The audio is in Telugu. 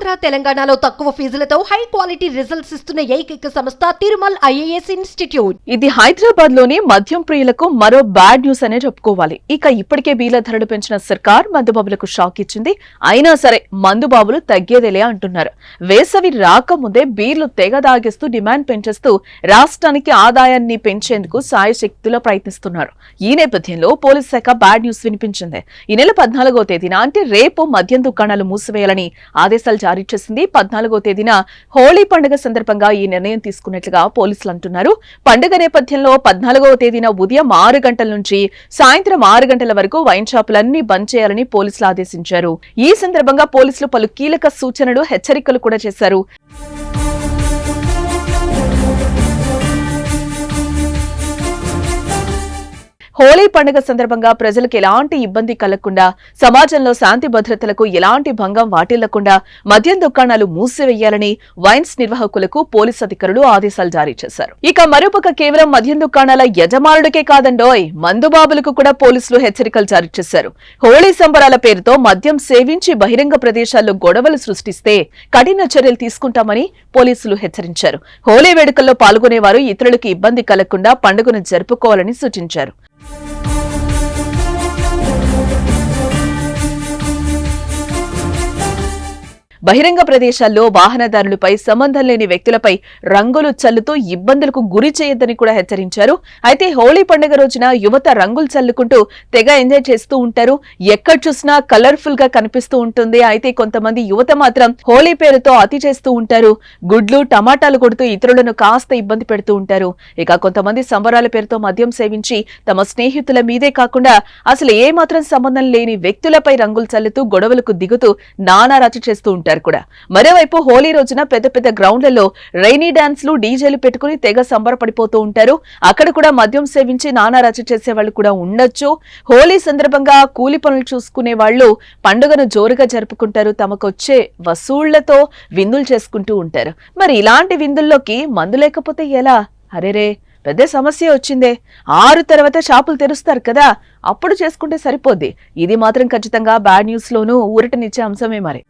ఆంధ్ర తెలంగాణలో తక్కువ ఫీజులతో హై క్వాలిటీ రిజల్ట్స్ ఇస్తున్న ఏకైక సంస్థ తిరుమల్ ఐఏఎస్ ఇన్స్టిట్యూట్. ఇది హైదరాబాద్ లోని మద్యం ప్రియులకు మరో బ్యాడ్ న్యూస్ అనే చెప్పుకోవాలి. ఇక ఇప్పటికే బీర్ల ధరలు పెంచిన సర్కార్ మందుబాబులకు షాక్ ఇచ్చింది. అయినా సరే మందుబాబులు తగ్గేదేలే అంటున్నారు. వేసవి రాకముందే బీర్లు తెగ దాగిస్తూ డిమాండ్ పెంచేస్తూ రాష్ట్రానికి ఆదాయాన్ని పెంచేందుకు సాయశక్తులా ప్రయత్నిస్తున్నారు. ఈ నేపథ్యంలో పోలీస్ శాఖ బ్యాడ్ న్యూస్ వినిపించింది. ఈ నెల 14వ తేదీన అంటే రేపు మద్యం దుకాణాలు మూసివేయాలని ఆదేశాలు జారీ చేసింది. 14వ తేదీన హోళీ పండుగ సందర్భంగా ఈ నిర్ణయం తీసుకున్నట్లుగా పోలీసులు అంటున్నారు. పండుగ నేపథ్యంలో 14వ తేదీన ఉదయం 6 గంటల నుంచి సాయంత్రం 6 గంటల వరకు వైన్ షాపులన్నీ బంద్ చేయాలని పోలీసులు ఆదేశించారు. ఈ సందర్భంగా పోలీసులు పలు కీలక సూచనలు, హెచ్చరికలు కూడా చేశారు. హోళీ పండుగ సందర్భంగా ప్రజలకు ఎలాంటి ఇబ్బంది కలగకుండా, సమాజంలో శాంతి భద్రతలకు ఎలాంటి భంగం వాటిల్లకుండా మద్యం దుకాణాలు మూసివేయాలని వైన్స్ నిర్వాహకులకు పోలీసు అధికారులు ఆదేశాలు జారీ చేశారు. ఇక మరోపక్క కేవలం మద్యం దుకాణాల యజమానుడికే కాదండోయ్, మందుబాబులకు కూడా పోలీసులు హెచ్చరికలు జారీ చేశారు. హోళీ సంబరాల పేరుతో మద్యం సేవించి బహిరంగ ప్రదేశాల్లో గొడవలు సృష్టిస్తే కఠిన చర్యలు తీసుకుంటామని పోలీసులు హెచ్చరించారు. హోళీ వేడుకల్లో పాల్గొనేవారు ఇతరులకు ఇబ్బంది కలగకుండా పండుగను జరుపుకోవాలని సూచించారు. బహిరంగ ప్రదేశాల్లో వాహనదారులపై, సంబంధం లేని వ్యక్తులపై రంగులు చల్లుతూ ఇబ్బందులకు గురి చేయొద్దని కూడా హెచ్చరించారు. అయితే హోళీ పండుగ రోజున యువత రంగులు చల్లుకుంటూ తెగ ఎంజాయ్ చేస్తూ ఉంటారు. ఎక్కడ చూసినా కలర్ఫుల్ గా కనిపిస్తూ ఉంటుంది. అయితే కొంతమంది యువత మాత్రం హోళీ పేరుతో అతి చేస్తూ ఉంటారు. గుడ్లు, టమాటాలు కొడుతూ ఇతరులను కాస్త ఇబ్బంది పెడుతూ ఉంటారు. ఇక కొంతమంది సంబరాల పేరుతో మద్యం సేవించి తమ స్నేహితుల మీదే కాకుండా అసలు ఏ మాత్రం సంబంధం లేని వ్యక్తులపై రంగులు చల్లుతూ గొడవలకు దిగుతూ నానా రచ్చ చేస్తూ ఉంటారు కూడా. మరోవైపు హోళీ రోజున పెద్ద పెద్ద గ్రౌండ్లలో రైనీ డాన్స్లు, డీజేలు పెట్టుకుని తెగ సంబరపడిపోతూ ఉంటారు. అక్కడ కూడా మద్యం సేవించి నానా రచ్చ చేసే వాళ్ళు కూడా ఉండొచ్చు. హోళీ సందర్భంగా కూలి పనులు చూసుకునే వాళ్ళు పండుగను జోరుగా జరుపుకుంటారు. తమకొచ్చే వసూళ్లతో విందులు చేసుకుంటూ ఉంటారు. మరి ఇలాంటి విందుల్లోకి మందు లేకపోతే ఎలా? అరేరే, పెద్ద సమస్య వచ్చిందే. 6 తర్వాత షాపులు తెరుస్తారు కదా, అప్పుడు చేసుకుంటే సరిపోద్ది. ఇది మాత్రం ఖచ్చితంగా బ్యాడ్ న్యూస్ లోనూ ఊరటనిచ్చే అంశమే మరి.